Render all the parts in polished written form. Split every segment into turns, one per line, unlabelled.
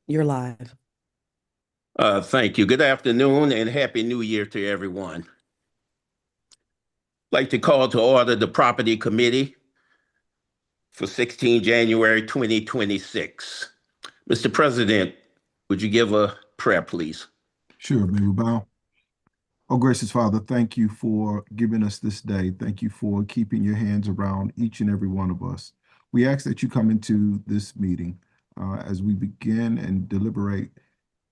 You're live.
Thank you. Good afternoon and Happy New Year to everyone. I'd like to call to order the Property Committee for 16 January 2026. Mr. President, would you give a prayer, please?
Sure, may we bow? Oh, gracious Father, thank you for giving us this day. Thank you for keeping your hands around each and every one of us. We ask that you come into this meeting as we begin and deliberate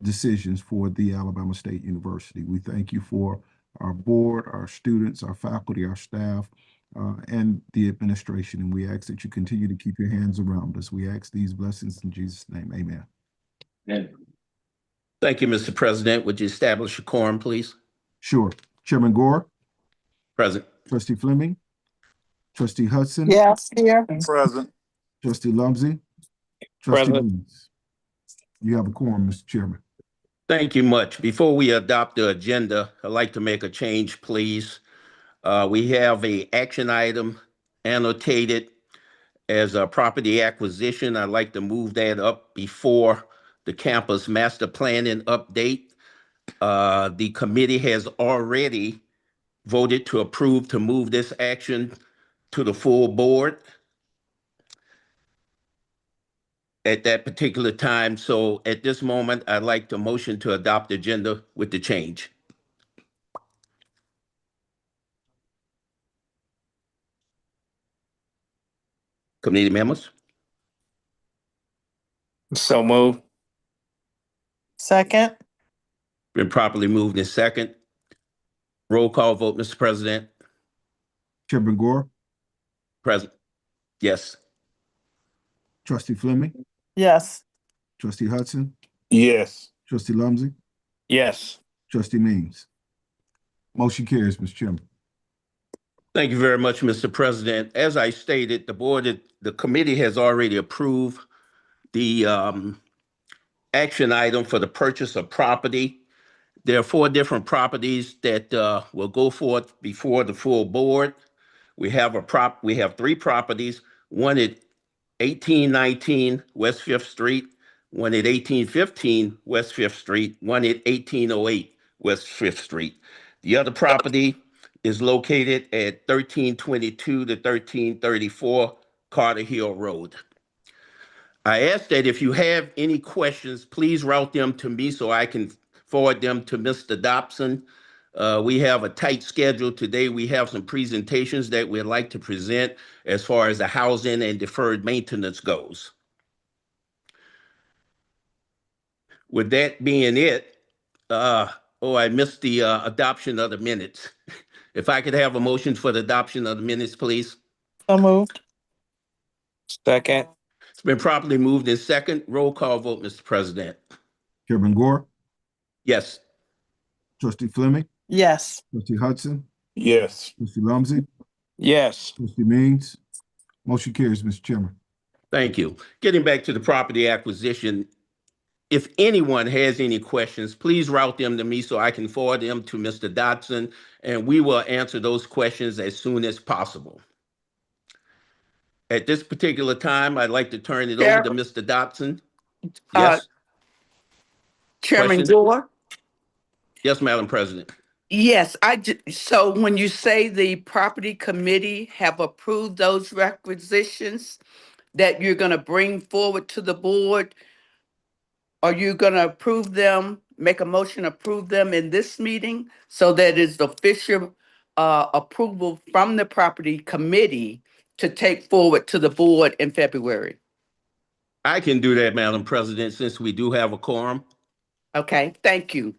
decisions for the Alabama State University. We thank you for our board, our students, our faculty, our staff, and the administration. And we ask that you continue to keep your hands around us. We ask these blessings in Jesus' name. Amen.
Amen. Thank you, Mr. President. Would you establish a quorum, please?
Sure. Chairman Gore?
Present.
Trustee Fleming? Trustee Hudson?
Yes, here.
Present.
Trustee Lumsey? Trustee
Present.
Means? You have a quorum, Mr. Chairman.
Thank you much. Before we adopt the agenda, I'd like to make a change, please. We have an action item annotated as a property acquisition. I'd like to move that up before the campus master planning update. The committee has already voted to approve to move this action to the full board at that particular time. So at this moment, I'd like to motion to adopt the agenda with the change. Committee members?
So moved.
Second.
Been properly moved in second. Roll call vote, Mr. President.
Chairman Gore?
Present. Yes.
Trustee Fleming?
Yes.
Trustee Hudson?
Yes.
Trustee Lumsey?
Yes.
Trustee Means? Motion carries, Mr. Chairman.
Thank you very much, Mr. President. As I stated, the committee has already approved the action item for the purchase of property. There are 4 different properties that will go forth before the full board. We have 3 properties, one at 1819 West 5th Street, one at 1815 West 5th Street, one at 1808 West 5th Street. The other property is located at 1322 to 1334 Carter Hill Road. I ask that if you have any questions, please route them to me so I can forward them to Mr. Dobson. We have a tight schedule today. We have some presentations that we'd like to present as far as the housing and deferred maintenance goes. With that being it, I missed the adoption of the minutes. If I could have a motion for the adoption of the minutes, please.
So moved.
Second.
It's been properly moved in second. Roll call vote, Mr. President.
Chairman Gore?
Yes.
Trustee Fleming?
Yes.
Trustee Hudson?
Yes.
Trustee Lumsey?
Yes.
Trustee Means? Motion carries, Mr. Chairman.
Thank you. Getting back to the property acquisition, if anyone has any questions, please route them to me so I can forward them to Mr. Dodson, and we will answer those questions as soon as possible. At this particular time, I'd like to turn it over to Mr. Dodson. Yes.
Chairman
Question?
Gore?
Yes, Madam President.
Yes, so when you say the property committee have approved those requisitions that you're going to bring forward to the board, are you going to approve them, make a motion to approve them in this meeting so that it's official approval from the property committee to take forward to the board in February?
I can do that, Madam President, since we do have a quorum.
Okay, thank you.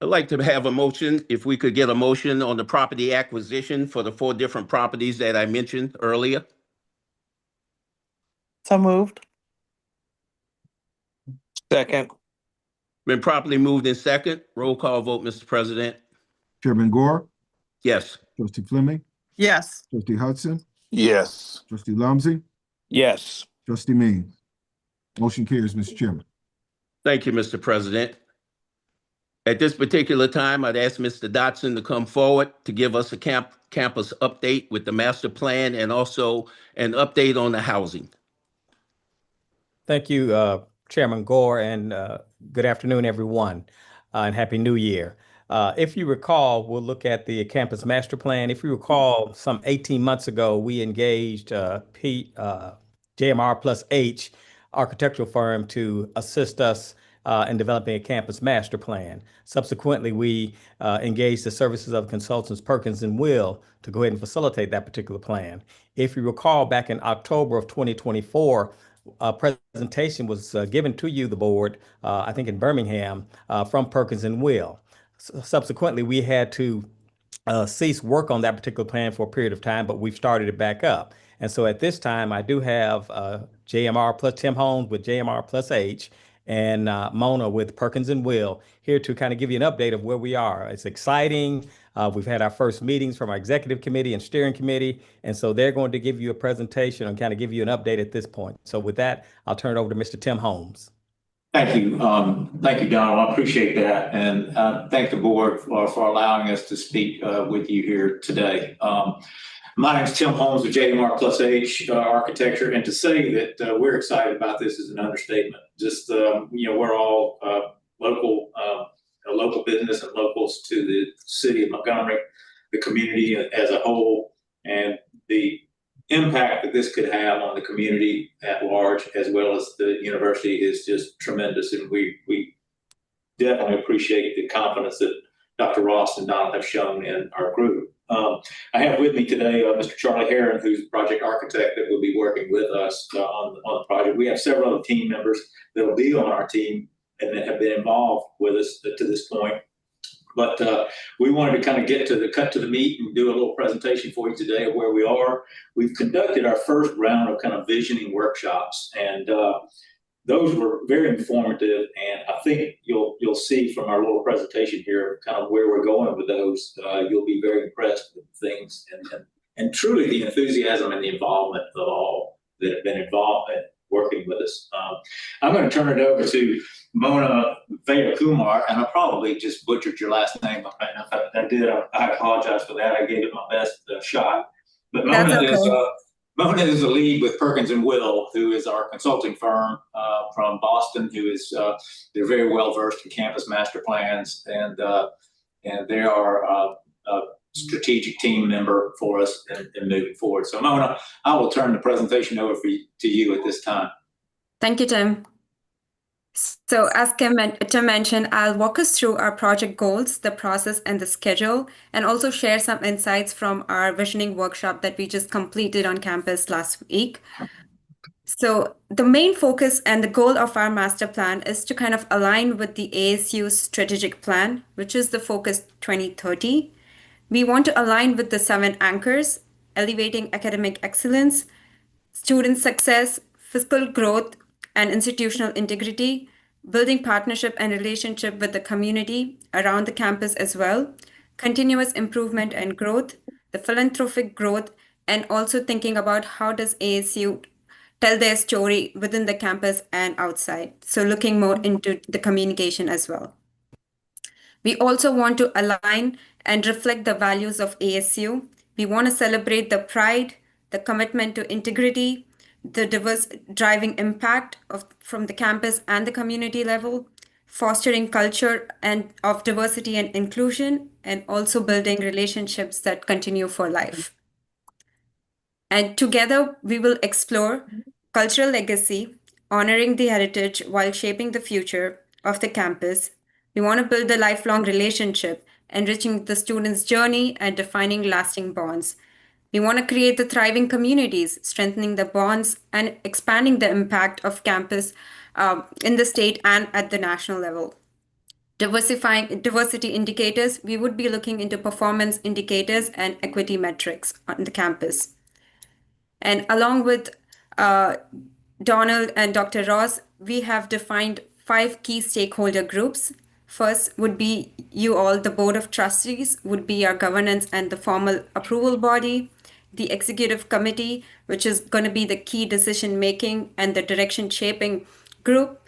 I'd like to have a motion, if we could get a motion on the property acquisition for the 4 different properties that I mentioned earlier.
So moved.
Second.
Been properly moved in second. Roll call vote, Mr. President.
Chairman Gore?
Yes.
Trustee Fleming?
Yes.
Trustee Hudson?
Yes.
Trustee Lumsey?
Yes.
Trustee Means? Motion carries, Mr. Chairman.
Thank you, Mr. President. At this particular time, I'd ask Mr. Dodson to come forward to give us a campus update with the master plan and also an update on the housing.
Thank you, Chairman Gore, and good afternoon, everyone, and Happy New Year. If you recall, we'll look at the campus master plan. If you recall, some 18 months ago, we engaged JMR plus H architectural firm to assist us in developing a campus master plan. Subsequently, we engaged the services of consultants Perkins and Will to go ahead and facilitate that particular plan. If you recall, back in October of 2024, a presentation was given to you, the board, I think in Birmingham, from Perkins and Will. Subsequently, we had to cease work on that particular plan for a period of time, but we've started it back up. And so at this time, I do have JMR plus Tim Holmes with JMR plus H and Mona with Perkins and Will here to kind of give you an update of where we are. It's exciting. We've had our first meetings from our executive committee and steering committee. And so they're going to give you a presentation and kind of give you an update at this point. So with that, I'll turn it over to Mr. Tim Holmes.
Thank you. Thank you, Donald. I appreciate that. And thank the board for allowing us to speak with you here today. My name is Tim Holmes with JMR plus H Architecture. And to say that we're excited about this is an understatement. Just, we're all local business and locals to the city of Montgomery, the community as a whole, and the impact that this could have on the community at large, as well as the university, is just tremendous. And we definitely appreciate the confidence that Dr. Ross and Donald have shown in our group. I have with me today Mr. Charlie Heron, who's the project architect that will be working with us on the project. We have several other team members that will be on our team and that have been involved with us to this point. But we wanted to kind of cut to the meat and do a little presentation for you today of where we are. We've conducted our first round of kind of visioning workshops, and those were very informative. And I think you'll see from our little presentation here kind of where we're going with those. You'll be very impressed with things and truly the enthusiasm and the involvement of all that have been involved in working with us. I'm going to turn it over to Mona Veda Kumar, and I probably just butchered your last name. If I did, I apologize for that. I gave it my best shot. But Mona is the lead with Perkins and Will, who is our consulting firm from Boston, who is they're very well versed in campus master plans, and they are a strategic team member for us in moving forward. So Mona, I will turn the presentation over to you at this time.
Thank you, Tim. So as Tim mentioned, I'll walk us through our project goals, the process, and the schedule, and also share some insights from our visioning workshop that we just completed on campus last week. So the main focus and the goal of our master plan is to kind of align with the ASU's strategic plan, which is the Focus 2030. We want to align with the 7 anchors: elevating academic excellence, student success, fiscal growth, and institutional integrity, building partnership and relationship with the community around the campus as well, continuous improvement and growth, the philanthropic growth, and also thinking about how does ASU tell their story within the campus and outside. So looking more into the communication as well. We also want to align and reflect the values of ASU. We want to celebrate the pride, the commitment to integrity, the diverse driving impact from the campus and the community level, fostering culture of diversity and inclusion, and also building relationships that continue for life. And together, we will explore cultural legacy, honoring the heritage while shaping the future of the campus. We want to build a lifelong relationship, enriching the students' journey and defining lasting bonds. We want to create the thriving communities, strengthening the bonds and expanding the impact of campus in the state and at the national level. Diversity indicators, we would be looking into performance indicators and equity metrics on the campus. And along with Donald and Dr. Ross, we have defined 5 key stakeholder groups. First would be you all, the Board of Trustees would be our governance and the formal approval body. The Executive Committee, which is going to be the key decision-making and the direction-shaping group.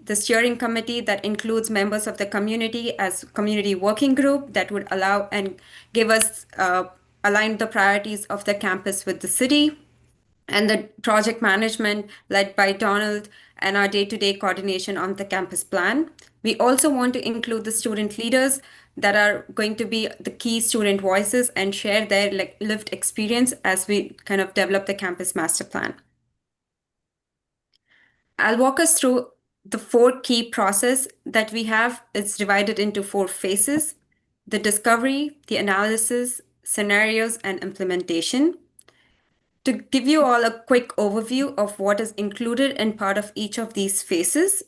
The Steering Committee that includes members of the community as community working group that would allow and give us, align the priorities of the campus with the city. and the project management led by Donald and our day-to-day coordination on the campus plan. We also want to include the student leaders that are going to be the key student voices and share their lived experience as we kind of develop the campus master plan. I'll walk us through the 4 key process that we have. It's divided into 4 phases: the discovery, the analysis, scenarios, and implementation. To give you all a quick overview of what is included in part of each of these phases,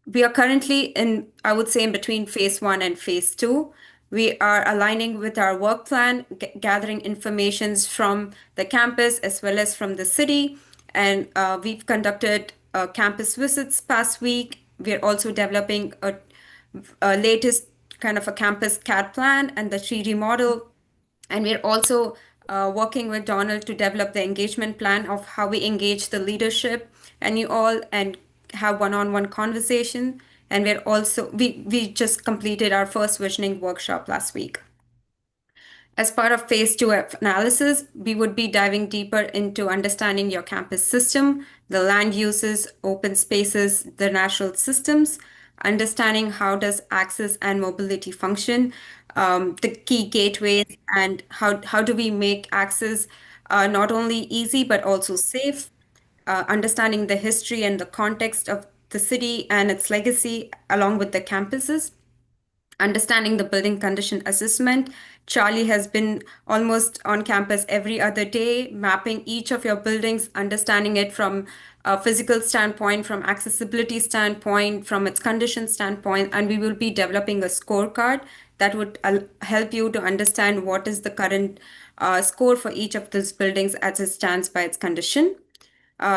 we are currently in, I would say, in between phase 1 and phase 2. We are aligning with our work plan, gathering informations from the campus as well as from the city. And we've conducted campus visits past week. We're also developing a latest kind of a campus CAD plan and the 3D model. And we're also working with Donald to develop the engagement plan of how we engage the leadership and you all and have one-on-one conversation. And we're also, we just completed our first visioning workshop last week. As part of phase 2 analysis, we would be diving deeper into understanding your campus system, the land uses, open spaces, the natural systems, understanding how does access and mobility function, the key gateways, and how do we make access not only easy but also safe, understanding the history and the context of the city and its legacy along with the campuses, understanding the building condition assessment. Charlie has been almost on campus every other day, mapping each of your buildings, understanding it from a physical standpoint, from accessibility standpoint, from its condition standpoint, and we will be developing a scorecard that would help you to understand what is the current score for each of those buildings as it stands by its condition.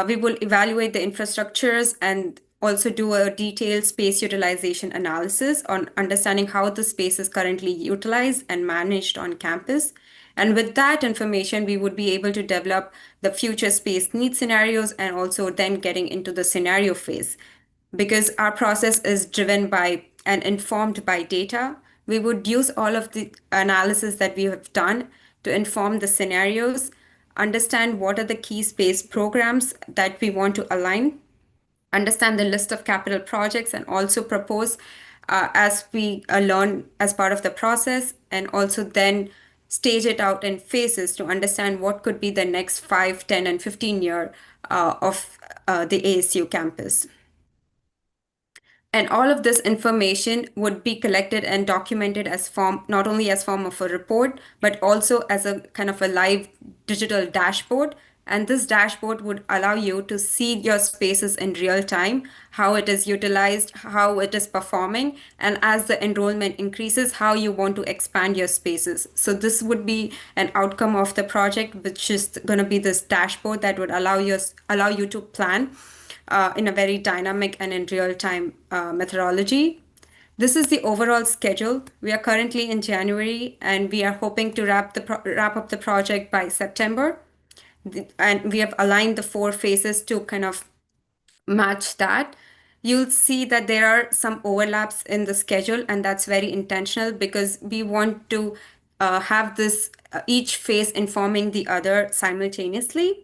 We will evaluate the infrastructures and also do a detailed space utilization analysis on understanding how the space is currently utilized and managed on campus. And with that information, we would be able to develop the future space need scenarios and also then getting into the scenario phase. Because our process is driven by and informed by data, we would use all of the analysis that we have done to inform the scenarios, understand what are the key space programs that we want to align, understand the list of capital projects, and also propose as we learn as part of the process, and also then stage it out in phases to understand what could be the next 5, 10, and 15 year of the ASU campus. And all of this information would be collected and documented as not only as form of a report, but also as a kind of a live digital dashboard. And this dashboard would allow you to see your spaces in real time, how it is utilized, how it is performing, and as the enrollment increases, how you want to expand your spaces. So this would be an outcome of the project, which is going to be this dashboard that would allow you to plan in a very dynamic and in real-time methodology. This is the overall schedule. We are currently in January, and we are hoping to wrap up the project by September. And we have aligned the 4 phases to kind of match that. You'll see that there are some overlaps in the schedule, and that's very intentional because we want to have this each phase informing the other simultaneously.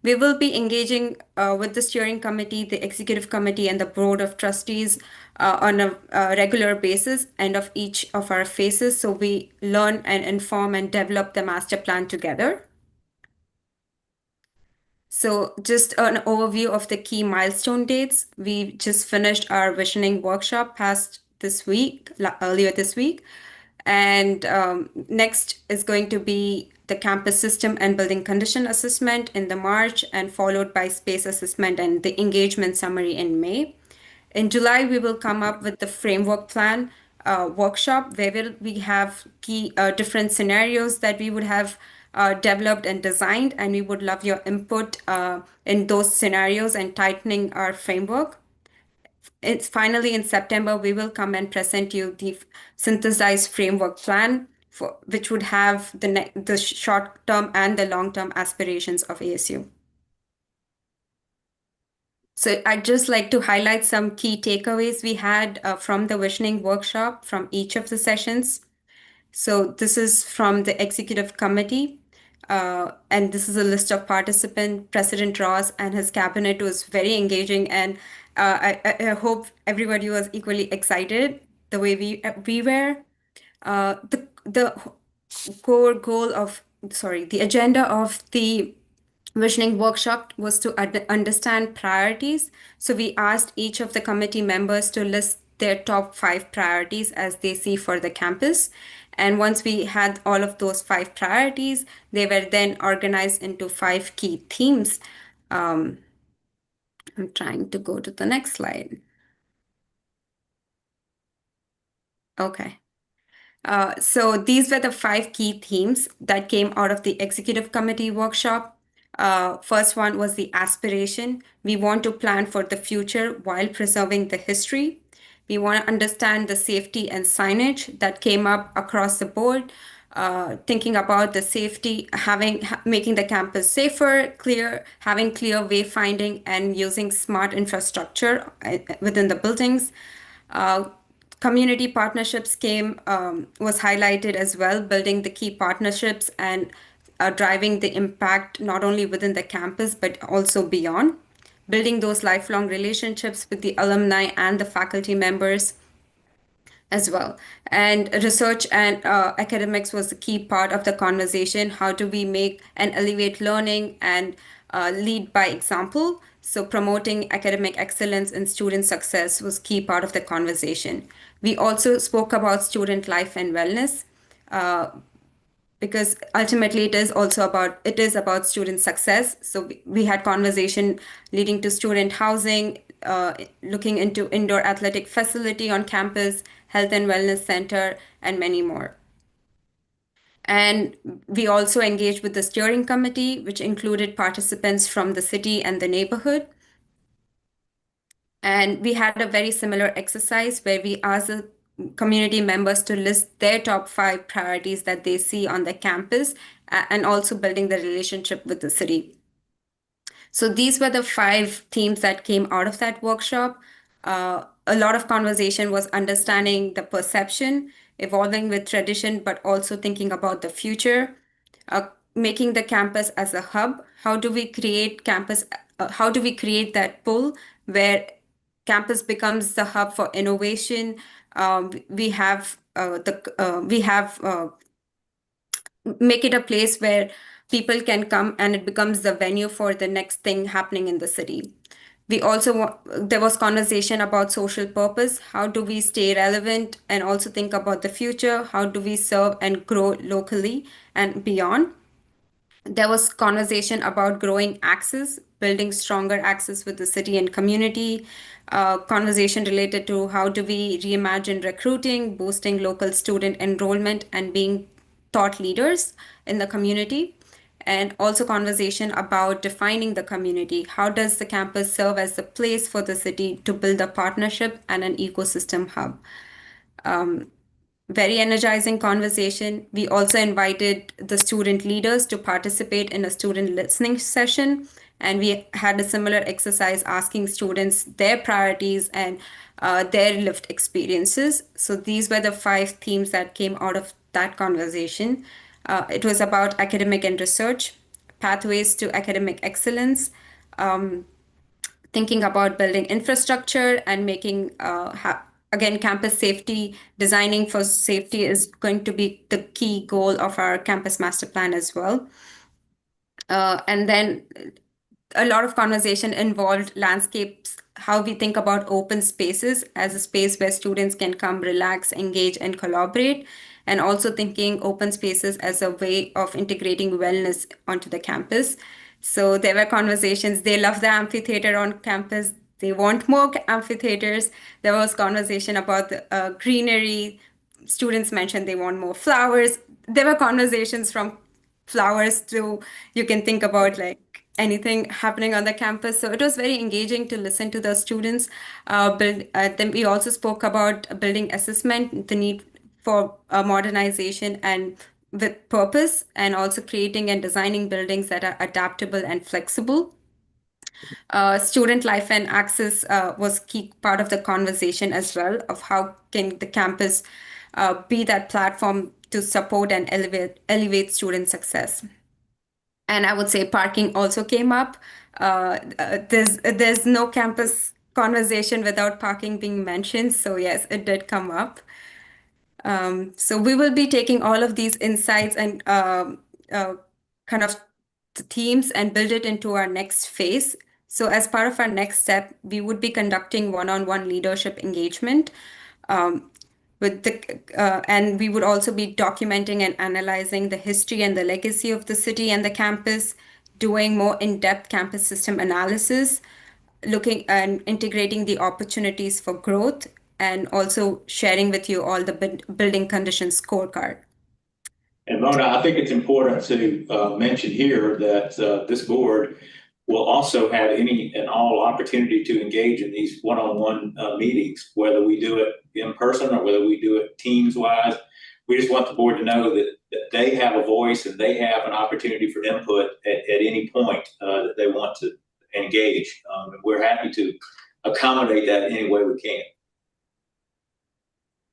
We will be engaging with the steering committee, the executive committee, and the board of trustees on a regular basis end of each of our phases. So we learn and inform and develop the master plan together. So just an overview of the key milestone dates. We just finished our visioning workshop earlier this week. And next is going to be the campus system and building condition assessment in the March, and followed by space assessment and the engagement summary in May. In July, we will come up with the framework plan workshop, where we have key different scenarios that we would have developed and designed, and we would love your input in those scenarios and tightening our framework. It's finally in September, we will come and present you the synthesized framework plan, which would have the short-term and the long-term aspirations of ASU. So I'd just like to highlight some key takeaways we had from the visioning workshop from each of the sessions. So this is from the executive committee. And this is a list of participants. President Ross and his cabinet was very engaging, and I hope everybody was equally excited the way we were. The core goal of the agenda of the visioning workshop was to understand priorities. So we asked each of the committee members to list their top 5 priorities as they see for the campus. And once we had all of those 5 priorities, they were then organized into 5 key themes. I'm trying to go to the next slide. Okay. So these were the 5 key themes that came out of the executive committee workshop. First one was the aspiration. We want to plan for the future while preserving the history. We want to understand the safety and signage that came up across the board, thinking about the safety, making the campus safer, clear, having clear wayfinding, and using smart infrastructure within the buildings. Community partnerships was highlighted as well, building the key partnerships and driving the impact not only within the campus but also beyond, building those lifelong relationships with the alumni and the faculty members as well. And research and academics was the key part of the conversation. How do we make and elevate learning and lead by example? So promoting academic excellence and student success was key part of the conversation. We also spoke about student life and wellness, because ultimately it is about student success. So we had conversation leading to student housing, looking into indoor athletic facility on campus, health and wellness center, and many more. And we also engaged with the steering committee, which included participants from the city and the neighborhood. And we had a very similar exercise where we asked the community members to list their top 5 priorities that they see on the campus, and also building the relationship with the city. So these were the 5 themes that came out of that workshop. A lot of conversation was understanding the perception, evolving with tradition, but also thinking about the future, making the campus as a hub. How do we create that pull where campus becomes the hub for innovation? Make it a place where people can come and it becomes the venue for the next thing happening in the city. There was conversation about social purpose. How do we stay relevant and also think about the future? How do we serve and grow locally and beyond? There was conversation about growing access, building stronger access with the city and community. Conversation related to how do we reimagine recruiting, boosting local student enrollment, and being thought leaders in the community. And also conversation about defining the community. How does the campus serve as a place for the city to build a partnership and an ecosystem hub? Very energizing conversation. We also invited the student leaders to participate in a student listening session. And we had a similar exercise asking students their priorities and their lived experiences. So these were the 5 themes that came out of that conversation. It was about academic and research, pathways to academic excellence, thinking about building infrastructure and making, again, campus safety. Designing for safety is going to be the key goal of our campus master plan as well. And then a lot of conversation involved landscapes, how we think about open spaces as a space where students can come, relax, engage, and collaborate, and also thinking open spaces as a way of integrating wellness onto the campus. So there were conversations. They love the amphitheater on campus. They want more amphitheaters. There was conversation about the greenery. Students mentioned they want more flowers. There were conversations from flowers to, you can think about like anything happening on the campus. So it was very engaging to listen to the students. Then we also spoke about building assessment, the need for modernization and with purpose, and also creating and designing buildings that are adaptable and flexible. Student life and access was key part of the conversation as well, of how can the campus be that platform to support and elevate student success. And I would say parking also came up. There's no campus conversation without parking being mentioned. So yes, it did come up. So we will be taking all of these insights and kind of themes and build it into our next phase. So as part of our next step, we would be conducting one-on-one leadership engagement with and we would also be documenting and analyzing the history and the legacy of the city and the campus, doing more in-depth campus system analysis, looking and integrating the opportunities for growth, and also sharing with you all the building conditions scorecard.
And Mona, I think it's important to mention here that this board will also have any and all opportunity to engage in these one-on-one meetings, whether we do it in person or whether we do it teams-wise. We just want the board to know that they have a voice and they have an opportunity for input at any point that they want to engage. And we're happy to accommodate that any way we can.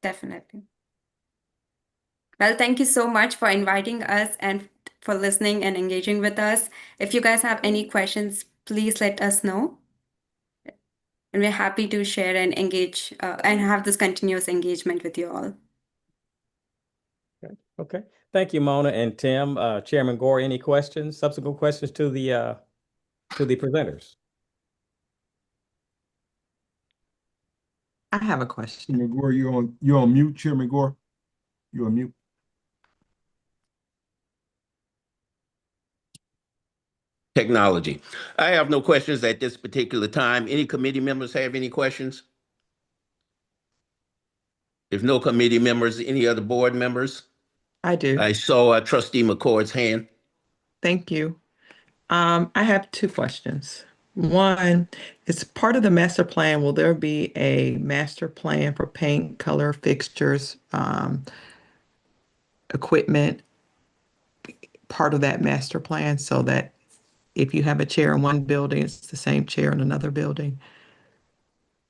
Definitely. Well, thank you so much for inviting us and for listening and engaging with us. If you guys have any questions, please let us know. And we're happy to share and engage and have this continuous engagement with you all.
Okay. Thank you, Mona and Tim. Chairman Gore, any questions, subsequent questions to the presenters?
I have a question.
Chairman Gore, you're on mute, Chairman Gore. You're on mute.
Technology. I have no questions at this particular time. Any committee members have any questions? If no committee members, any other board members?
I do.
I saw Trustee McCord's hand.
Thank you. I have two questions. One, is part of the master plan, will there be a master plan for paint, color, fixtures, equipment, part of that master plan, so that if you have a chair in one building, it's the same chair in another building?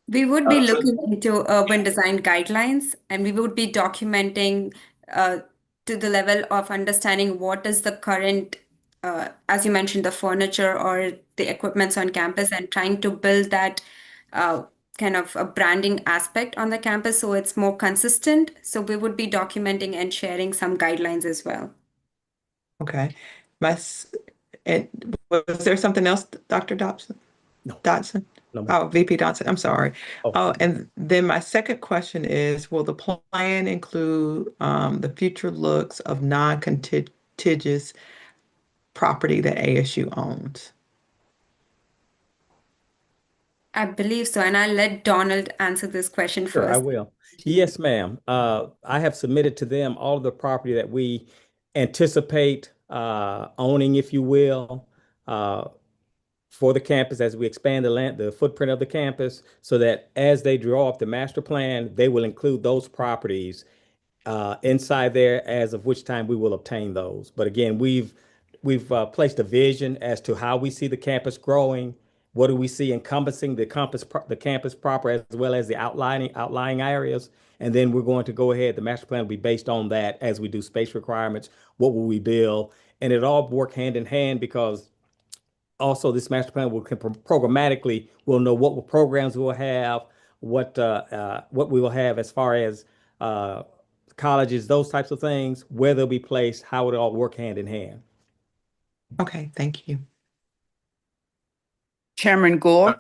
We would be looking into urban design guidelines, and we would be documenting to the level of understanding what is the current, as you mentioned, the furniture or the equipments on campus, and trying to build that kind of a branding aspect on the campus so it's more consistent. So we would be documenting and sharing some guidelines as well.
Okay. And was there something else, Dr. Dobson?
No.
Dodson?
No.
Oh, VP Dodson, I'm sorry.
Oh.
And then my second question is, will the plan include the future looks of non-contiguous property that ASU owns?
I believe so, and I'll let Donald answer this question
Sure, I
first.
will. Yes, ma'am. I have submitted to them all of the property that we anticipate owning, if you will, for the campus as we expand the footprint of the campus, so that as they draw up the master plan, they will include those properties inside there, as of which time we will obtain those. But again, we've placed a vision as to how we see the campus growing. What do we see encompassing the campus proper, as well as the outlying areas? And then we're going to go ahead. The master plan will be based on that as we do space requirements. What will we build? And it all work hand in hand, because also this master plan will programmatically, we'll know what programs we'll have, what we will have as far as colleges, those types of things, where they'll be placed, how it all work hand in hand.
Okay, thank you.
Chairman Gore?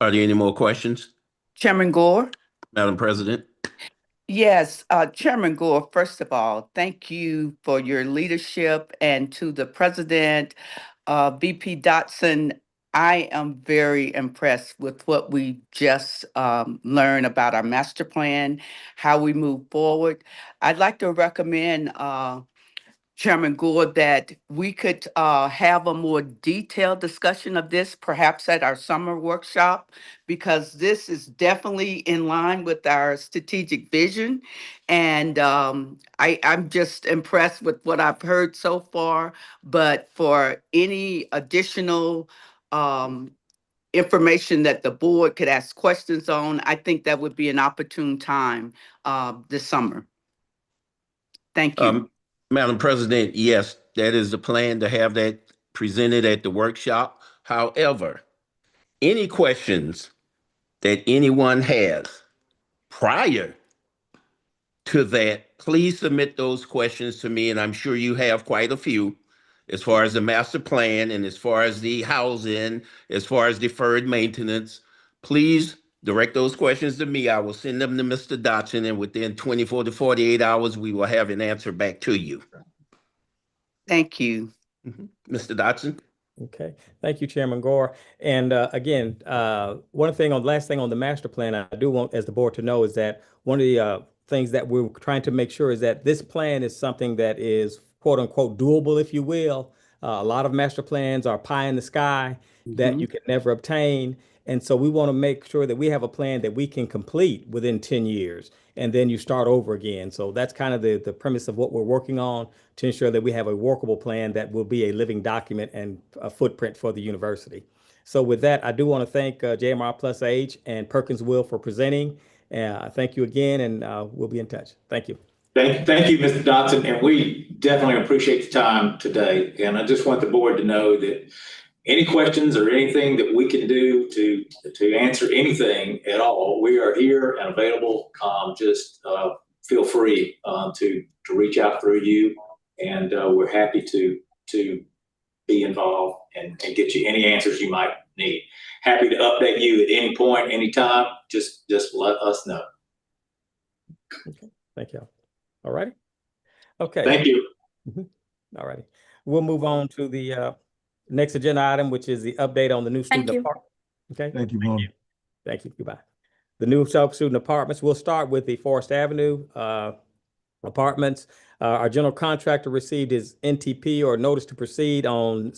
Are there any more questions,
Chairman Gore?
Madam President?
Yes, Chairman Gore, first of all, thank you for your leadership, and to the president, VP Dodson. I am very impressed with what we just learned about our master plan, how we move forward. I'd like to recommend Chairman Gore, that we could have a more detailed discussion of this, perhaps at our summer workshop, because this is definitely in line with our strategic vision. And I'm just impressed with what I've heard so far. But for any additional information that the board could ask questions on, I think that would be an opportune time this summer. Thank you.
Madam President, yes, that is the plan, to have that presented at the workshop. However, any questions that anyone has prior to that, please submit those questions to me, and I'm sure you have quite a few, as far as the master plan and as far as the housing, as far as deferred maintenance. Please direct those questions to me. I will send them to Mr. Dotson, and within 24 to 48 hours, we will have an answer back to you.
Thank you.
Mr. Dotson?
Okay, thank you, Chairman Gore. And again, last thing on the master plan, I do want as the board to know is that one of the things that we're trying to make sure is that this plan is something that is quote unquote doable, if you will. A lot of master plans are pie in the sky that you can never obtain. And so we want to make sure that we have a plan that we can complete within 10 years, and then you start over again. So that's kind of the premise of what we're working on to ensure that we have a workable plan that will be a living document and a footprint for the university. So with that, I do want to thank JMR Plus H and Perkins Will for presenting. Thank you again, and we'll be in touch. Thank you.
Thank you, Mr. Dotson, and we definitely appreciate the time today. And I just want the board to know that any questions or anything that we can do to answer anything at all, we are here and available. Just feel free to reach out through you, and we're happy to be involved and get you any answers you might need. Happy to update you at any point, anytime. Just let us know.
Okay. Thank you. All righty. Okay.
Thank you.
All righty. We'll move on to the next agenda item, which is the update on the new student apartment. Okay.
Thank you, Vaughn.
Thank you. Goodbye. The new student apartments. We'll start with the Forest Avenue apartments. Our general contractor received his NTP or notice to proceed on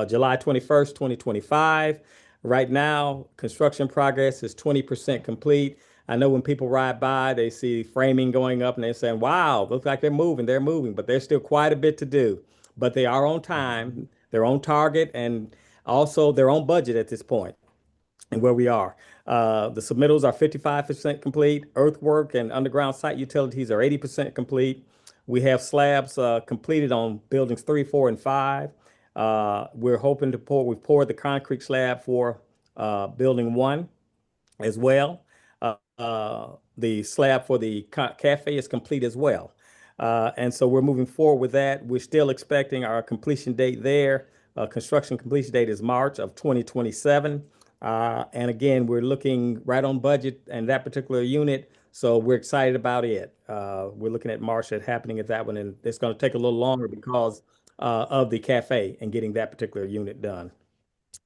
July 21st, 2025. Right now, construction progress is 20% complete. I know when people ride by, they see framing going up and they're saying, wow, looks like they're moving, but there's still quite a bit to do. But they are on time, they're on target, and also they're on budget at this point and where we are. The submittals are 55% complete. Earthwork and underground site utilities are 80% complete. We have slabs completed on buildings 3, 4, and 5. We're hoping to we've poured the concrete slab for building 1 as well. The slab for the cafe is complete as well. And so we're moving forward with that. We're still expecting our completion date there. Construction completion date is March of 2027. And again, we're looking right on budget and that particular unit. So we're excited about it. We're looking at March at happening at that one, and it's going to take a little longer because of the cafe and getting that particular unit done.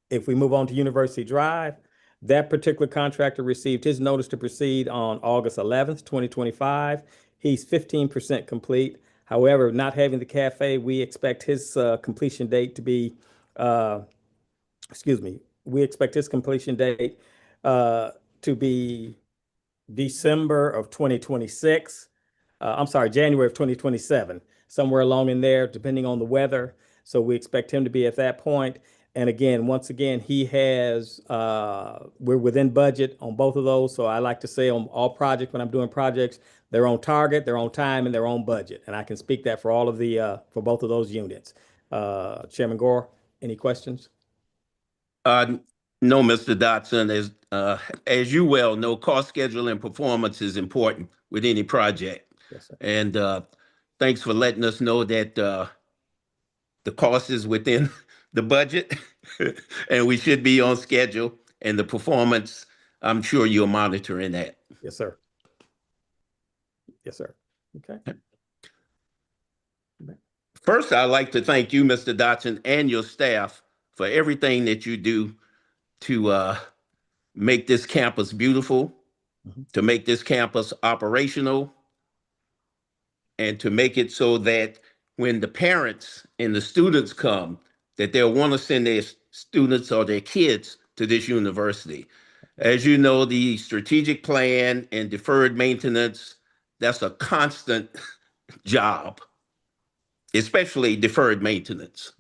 If we move on to University Drive, that particular contractor received his notice to proceed on August 11th, 2025. He's 15% complete. However, not having the cafe, we expect his completion date to be, we expect his completion date to be December of 2026. January of 2027, somewhere along in there, depending on the weather. So we expect him to be at that point. And again, once again, he has, we're within budget on both of those. So I like to say on all projects, when I'm doing projects, they're on target, they're on time, and they're on budget. And I can speak that for all of the, for both of those units. Chairman Gore, any questions?
No, Mr. Dotson, as you well know, cost, schedule, and performance is important with any project.
Yes, sir.
And thanks for letting us know that the cost is within the budget and we should be on schedule, and the performance, I'm sure you're monitoring that.
Yes, sir. Yes, sir. Okay.
First, I'd like to thank you, Mr. Dotson, and your staff for everything that you do to make this campus beautiful, to make this campus operational, and to make it so that when the parents and the students come, that they'll want to send their students or their kids to this university. As you know, the strategic plan and deferred maintenance, that's a constant job, especially deferred maintenance.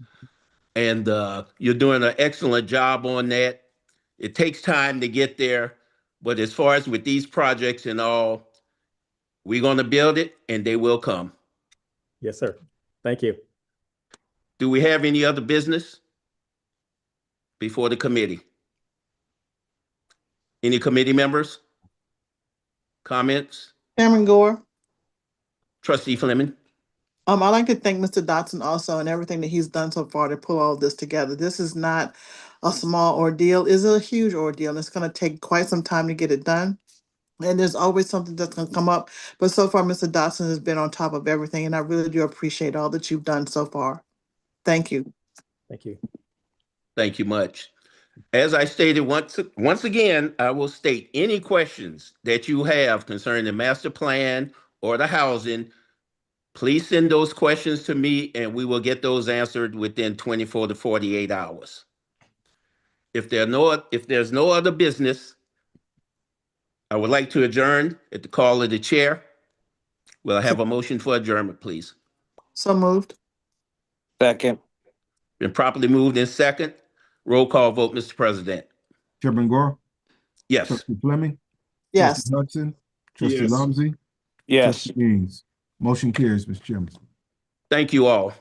And you're doing an excellent job on that. It takes time to get there, but as far as with these projects and all, we're going to build it and they will come.
Yes, sir. Thank you.
Do we have any other business? before the committee? Any committee members? Comments?
Chairman Gore.
Trustee Fleming?
I'd like to thank Mr. Dotson also and everything that he's done so far to pull all of this together. This is not a small ordeal, it's a huge ordeal, and it's gonna take quite some time to get it done. And there's always something that's gonna come up, but so far, Mr. Dotson has been on top of everything, and I really do appreciate all that you've done so far. Thank you.
Thank you.
Thank you much. As I stated once again, I will state any questions that you have concerning the master plan or the housing, please send those questions to me and we will get those answered within 24 to 48 hours. If there's no other business, I would like to adjourn at the call of the chair. We'll have a motion for adjournment, please.
So moved.
Second.
Been properly moved in second. Roll call vote, Mr. President.
Chairman Gore,
Yes.
Trustee Fleming,
Yes.
Trustee Hudson, Trustee
Yes.
Lumsey,
Yes.
Trustee Gaines. Motion carries, Mr. Chairman.
Thank you all.